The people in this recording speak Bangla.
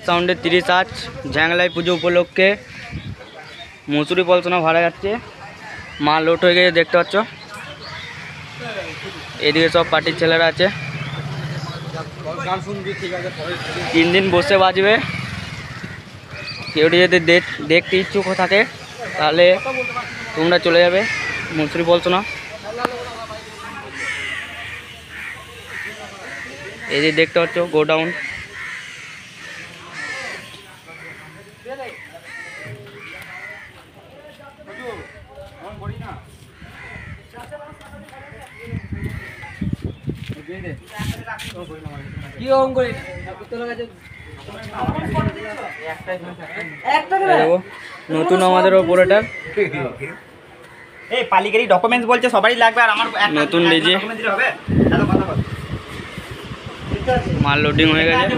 সাউন্ডে 30 আজ ঝ্যাংলাই পুজো উপলক্ষে মুসুরি পলসনা ভাড়া যাচ্ছে। মাল লোড হয়ে গেছে দেখতে পাচ্ছ। এদিকে সব পার্টির ছেলেরা আছে। 3 দিন বসে বাজবে। কেউ যদি দেখতে ইচ্ছুক থাকে তাহলে তোমরা চলে যাবে মুসুরি পলসনা। এদিকে দেখতে পাচ্ছ গোডাউন। নতুন আমাদের ওপরেটা এই পালিকারি ডকুমেন্টস বলছে সবারই লাগবে, আর আমার নতুন ডিজে মাল লোডিং হয়ে গেছে।